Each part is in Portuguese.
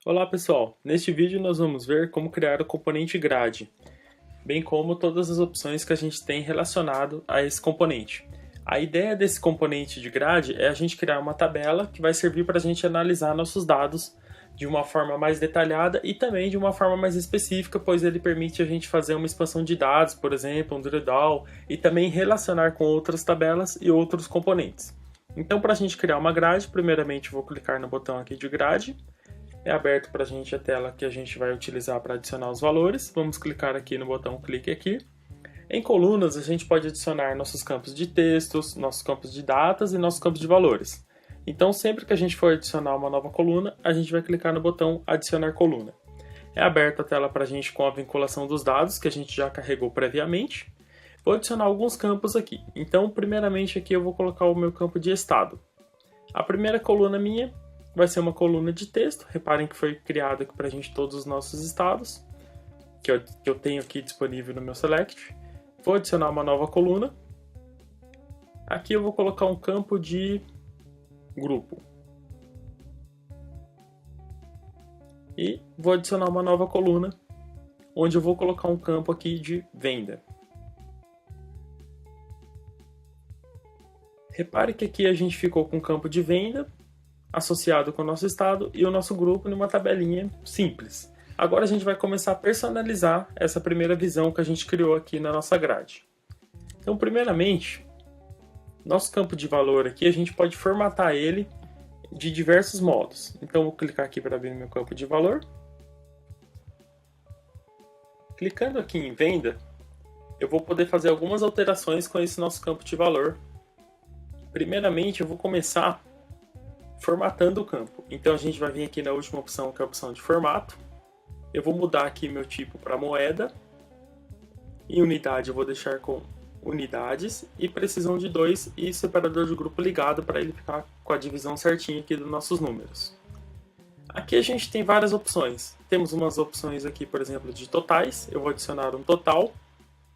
Olá pessoal, neste vídeo nós vamos ver como criar o componente grade, bem como todas as opções que a gente tem relacionado a esse componente. A ideia desse componente de grade é a gente criar uma tabela que vai servir para a gente analisar nossos dados de uma forma mais detalhada e também de uma forma mais específica, pois ele permite a gente fazer uma expansão de dados, por exemplo, um drill down, e também relacionar com outras tabelas e outros componentes. Então, para a gente criar uma grade, primeiramente vou clicar no botão aqui de grade. É aberto para a gente a tela que a gente vai utilizar para adicionar os valores. Vamos clicar aqui no botão clique aqui. Em colunas, a gente pode adicionar nossos campos de textos, nossos campos de datas e nossos campos de valores. Então, sempre que a gente for adicionar uma nova coluna, a gente vai clicar no botão adicionar coluna. É aberta a tela para a gente com a vinculação dos dados que a gente já carregou previamente. Vou adicionar alguns campos aqui. Então, primeiramente aqui eu vou colocar o meu campo de estado. A primeira coluna minha vai ser uma coluna de texto. Reparem que foi criado aqui para a gente todos os nossos estados, que eu tenho aqui disponível no meu Select. Vou adicionar uma nova coluna. Aqui eu vou colocar um campo de grupo. E vou adicionar uma nova coluna, onde eu vou colocar um campo aqui de venda. Repare que aqui a gente ficou com o campo de venda associado com o nosso estado e o nosso grupo numa tabelinha simples. Agora a gente vai começar a personalizar essa primeira visão que a gente criou aqui na nossa grade. Então, primeiramente, nosso campo de valor aqui, a gente pode formatar ele de diversos modos. Então, eu vou clicar aqui para abrir meu campo de valor. Clicando aqui em venda, eu vou poder fazer algumas alterações com esse nosso campo de valor. Primeiramente, eu vou começar formatando o campo. Então a gente vai vir aqui na última opção, que é a opção de formato. Eu vou mudar aqui meu tipo para moeda. Em unidade eu vou deixar com unidades e precisão de 2 e separador de grupo ligado para ele ficar com a divisão certinha aqui dos nossos números. Aqui a gente tem várias opções. Temos umas opções aqui, por exemplo, de totais. Eu vou adicionar um total.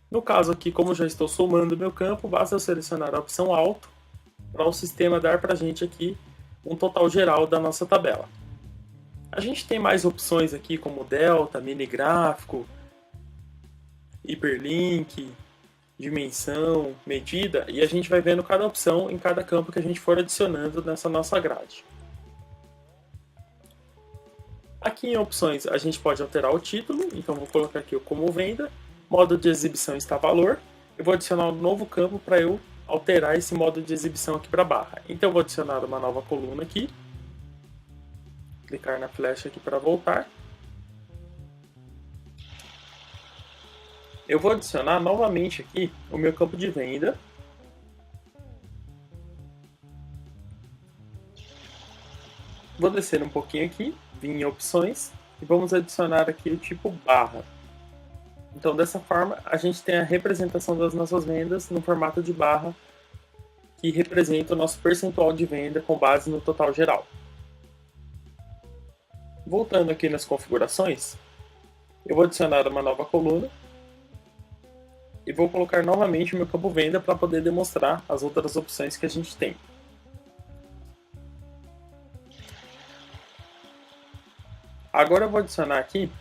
No caso aqui, como eu já estou somando meu campo, basta eu selecionar a opção alto para o sistema dar para a gente aqui um total geral da nossa tabela. A gente tem mais opções aqui como delta, mini gráfico, hiperlink, dimensão, medida, e a gente vai vendo cada opção em cada campo que a gente for adicionando nessa nossa grade. Aqui em opções a gente pode alterar o título, então vou colocar aqui o como venda, modo de exibição está valor, eu vou adicionar um novo campo para eu alterar esse modo de exibição aqui para a barra. Então eu vou adicionar uma nova coluna aqui, clicar na flecha aqui para voltar. Eu vou adicionar novamente aqui o meu campo de venda. Vou descer um pouquinho aqui, vir em opções e vamos adicionar aqui o tipo barra. Então dessa forma a gente tem a representação das nossas vendas no formato de barra, que representa o nosso percentual de venda com base no total geral. Voltando aqui nas configurações, eu vou adicionar uma nova coluna e vou colocar novamente o meu campo venda para poder demonstrar as outras opções que a gente tem. Agora eu vou adicionar aqui,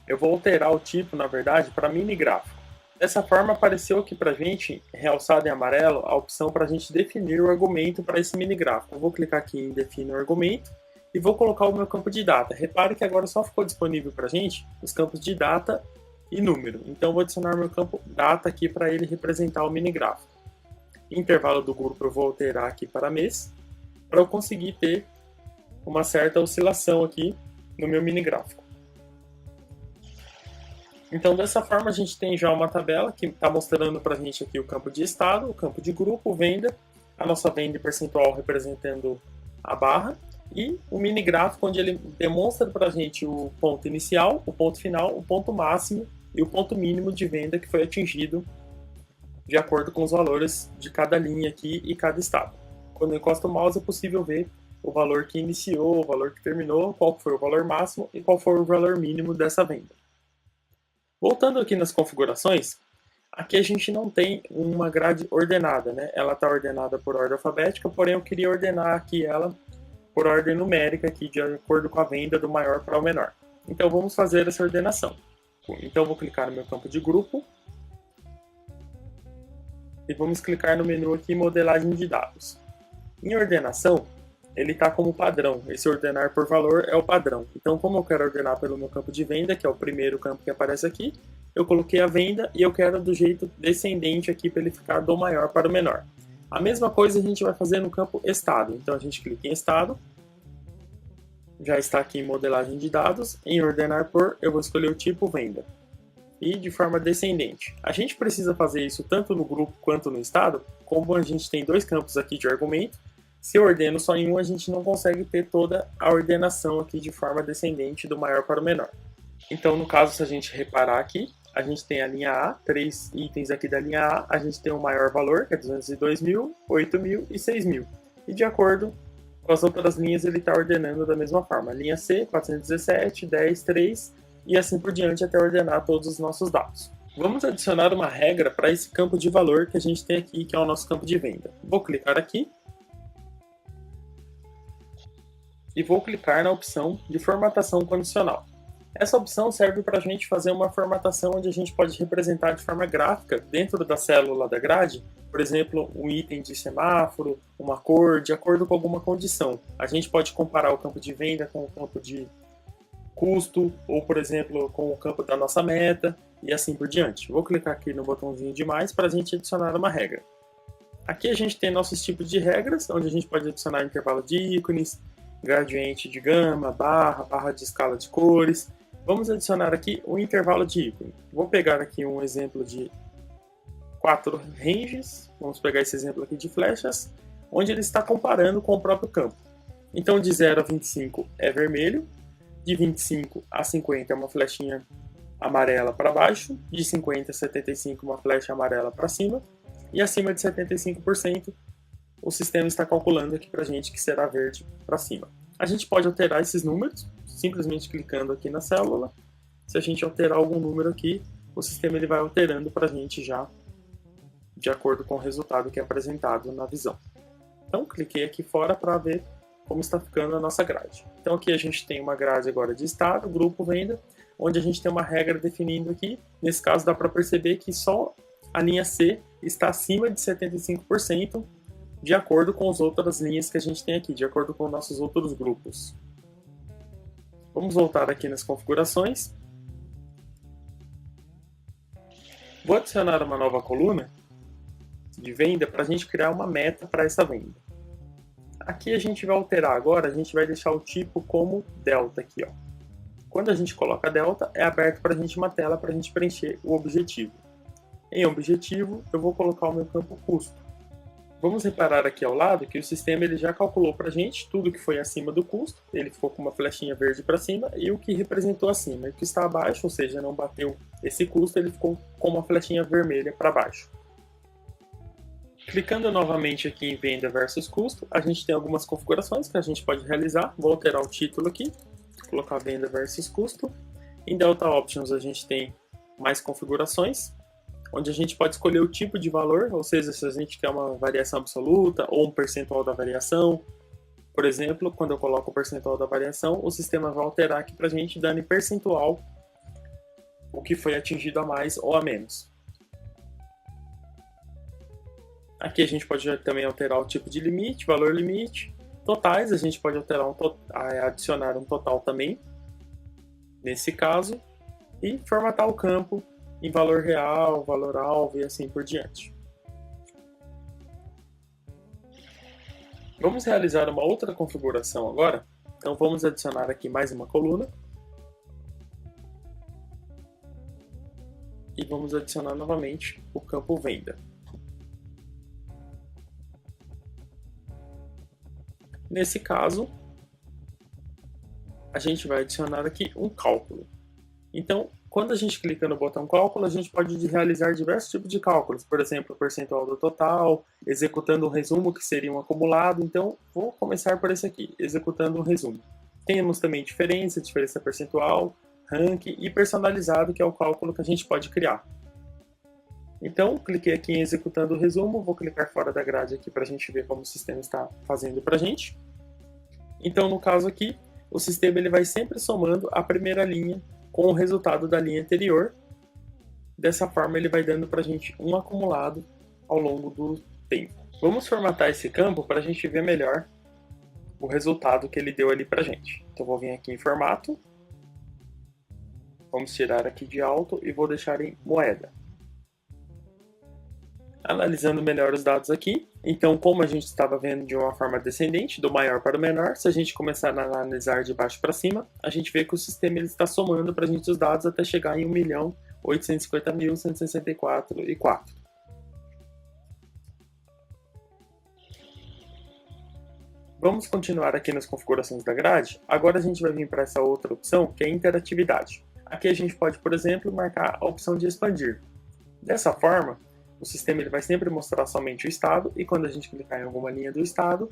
eu vou alterar o tipo, na verdade, para mini gráfico. Dessa forma apareceu aqui para a gente, realçado em amarelo, a opção para a gente definir o argumento para esse mini gráfico. Eu vou clicar aqui em define o argumento e vou colocar o meu campo de data. Repare que agora só ficou disponível para a gente os campos de data e número. Então eu vou adicionar meu campo data aqui para ele representar o mini gráfico. Intervalo do grupo eu vou alterar aqui para mês, para eu conseguir ter uma certa oscilação aqui no meu mini gráfico. Então dessa forma a gente tem já uma tabela que está mostrando para a gente aqui o campo de estado, o campo de grupo, venda, a nossa venda percentual representando a barra e o mini gráfico onde ele demonstra para a gente o ponto inicial, o ponto final, o ponto máximo e o ponto mínimo de venda que foi atingido de acordo com os valores de cada linha aqui e cada estado. Quando eu encosto o mouse é possível ver o valor que iniciou, o valor que terminou, qual foi o valor máximo e qual foi o valor mínimo dessa venda. Voltando aqui nas configurações, aqui a gente não tem uma grade ordenada, né? Ela está ordenada por ordem alfabética, porém eu queria ordenar aqui ela por ordem numérica aqui, de acordo com a venda do maior para o menor. Então vamos fazer essa ordenação. Então vou clicar no meu campo de grupo e vamos clicar no menu aqui modelagem de dados. Em ordenação, ele está como padrão, esse ordenar por valor é o padrão. Então como eu quero ordenar pelo meu campo de venda, que é o primeiro campo que aparece aqui, eu coloquei a venda e eu quero do jeito descendente aqui para ele ficar do maior para o menor. A mesma coisa a gente vai fazer no campo estado, então a gente clica em estado, já está aqui em modelagem de dados, em ordenar por, eu vou escolher o tipo venda. E de forma descendente. A gente precisa fazer isso tanto no grupo quanto no estado, como a gente tem dois campos aqui de argumento, se eu ordeno só em um, a gente não consegue ter toda a ordenação aqui de forma descendente do maior para o menor. Então, no caso, se a gente reparar aqui, a gente tem a linha A, 3 itens aqui da linha A, a gente tem o maior valor, que é 202.000, 8.000 e 6.000. E de acordo com as outras linhas, ele está ordenando da mesma forma. Linha C, 417, 10, 3 e assim por diante até ordenar todos os nossos dados. Vamos adicionar uma regra para esse campo de valor que a gente tem aqui, que é o nosso campo de venda. Vou clicar aqui e vou clicar na opção de formatação condicional. Essa opção serve para a gente fazer uma formatação onde a gente pode representar de forma gráfica, dentro da célula da grade, por exemplo, um item de semáforo, uma cor, de acordo com alguma condição. A gente pode comparar o campo de venda com o campo de custo, ou por exemplo, com o campo da nossa meta, e assim por diante. Vou clicar aqui no botãozinho de mais para a gente adicionar uma regra. Aqui a gente tem nossos tipos de regras, onde a gente pode adicionar intervalo de ícones, gradiente de gama, barra de escala de cores. Vamos adicionar aqui o intervalo de ícone. Vou pegar aqui um exemplo de 4 ranges, vamos pegar esse exemplo aqui de flechas, onde ele está comparando com o próprio campo. Então de 0 a 25 é vermelho, de 25 a 50 é uma flechinha amarela para baixo, de 50 a 75 uma flecha amarela para cima, e acima de 75% o sistema está calculando aqui para a gente que será verde para cima. A gente pode alterar esses números, simplesmente clicando aqui na célula. Se a gente alterar algum número aqui, o sistema ele vai alterando para a gente já de acordo com o resultado que é apresentado na visão. Então cliquei aqui fora para ver como está ficando a nossa grade. Então aqui a gente tem uma grade agora de estado, grupo, venda, onde a gente tem uma regra definindo aqui. Nesse caso dá para perceber que só a linha C está acima de 75%, de acordo com as outras linhas que a gente tem aqui, de acordo com nossos outros grupos. Vamos voltar aqui nas configurações. Vou adicionar uma nova coluna de venda para a gente criar uma meta para essa venda. Aqui a gente vai alterar agora, a gente vai deixar o tipo como delta aqui, ó. Quando a gente coloca delta, é aberto para a gente uma tela para a gente preencher o objetivo. Em objetivo, eu vou colocar o meu campo custo. Vamos reparar aqui ao lado que o sistema ele já calculou para a gente tudo que foi acima do custo, ele ficou com uma flechinha verde para cima, e o que representou acima. E o que está abaixo, ou seja, não bateu esse custo, ele ficou com uma flechinha vermelha para baixo. Clicando novamente aqui em venda versus custo, a gente tem algumas configurações que a gente pode realizar. Vou alterar o título aqui, colocar venda versus custo. Em Delta Options a gente tem mais configurações, onde a gente pode escolher o tipo de valor, ou seja, se a gente quer uma variação absoluta ou um percentual da variação. Por exemplo, quando eu coloco o percentual da variação, o sistema vai alterar aqui para a gente, dando em percentual o que foi atingido a mais ou a menos. Aqui a gente pode também alterar o tipo de limite, valor limite. Totais, a gente pode alterar adicionar um total também, nesse caso. E formatar o campo em valor real, valor alvo e assim por diante. Vamos realizar uma outra configuração agora. Então vamos adicionar aqui mais uma coluna. E vamos adicionar novamente o campo venda. Nesse caso, a gente vai adicionar aqui um cálculo. Então, quando a gente clica no botão cálculo, a gente pode realizar diversos tipos de cálculos. Por exemplo, o percentual do total, executando um resumo que seria um acumulado. Então, vou começar por esse aqui, executando um resumo. Temos também diferença percentual, ranking e personalizado, que é o cálculo que a gente pode criar. Então, cliquei aqui em executando o resumo, vou clicar fora da grade aqui para a gente ver como o sistema está fazendo para a gente. Então, no caso aqui, o sistema ele vai sempre somando a primeira linha com o resultado da linha anterior. Dessa forma, ele vai dando para a gente um acumulado ao longo do tempo. Vamos formatar esse campo para a gente ver melhor o resultado que ele deu ali para a gente. Então, vou vir aqui em formato. Vamos tirar aqui de alto e vou deixar em moeda. Analisando melhor os dados aqui, então como a gente estava vendo de uma forma descendente, do maior para o menor, se a gente começar a analisar de baixo para cima, a gente vê que o sistema ele está somando para a gente os dados até chegar em 1.850.164,4. Vamos continuar aqui nas configurações da grade. Agora a gente vai vir para essa outra opção, que é a interatividade. Aqui a gente pode, por exemplo, marcar a opção de expandir. Dessa forma, o sistema ele vai sempre mostrar somente o estado, e quando a gente clicar em alguma linha do estado,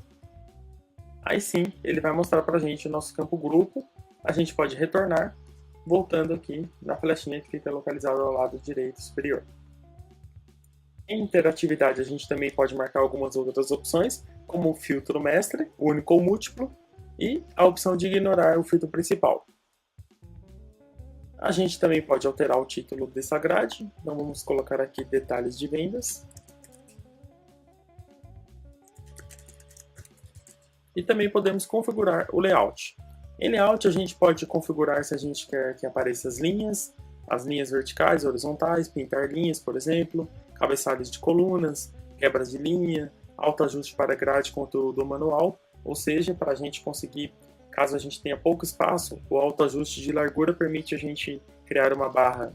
aí sim ele vai mostrar para a gente o nosso campo grupo. A gente pode retornar, voltando aqui na flechinha que fica localizada ao lado direito superior. Em interatividade a gente também pode marcar algumas outras opções, como o filtro mestre, único ou múltiplo, e a opção de ignorar o filtro principal. A gente também pode alterar o título dessa grade, então vamos colocar aqui detalhes de vendas. E também podemos configurar o layout. Em layout a gente pode configurar se a gente quer que apareçam as linhas verticais, horizontais, pintar linhas, por exemplo, cabeçalhos de colunas, quebras de linha, autoajuste para grade conteúdo manual, ou seja, para a gente conseguir, caso a gente tenha pouco espaço, o autoajuste de largura permite a gente criar uma barra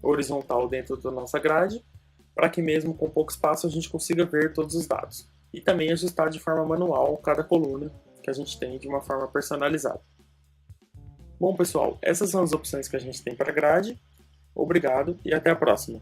horizontal dentro da nossa grade, para que mesmo com pouco espaço a gente consiga ver todos os dados. E também ajustar de forma manual cada coluna que a gente tem de uma forma personalizada. Bom pessoal, essas são as opções que a gente tem para a grade. Obrigado e até a próxima.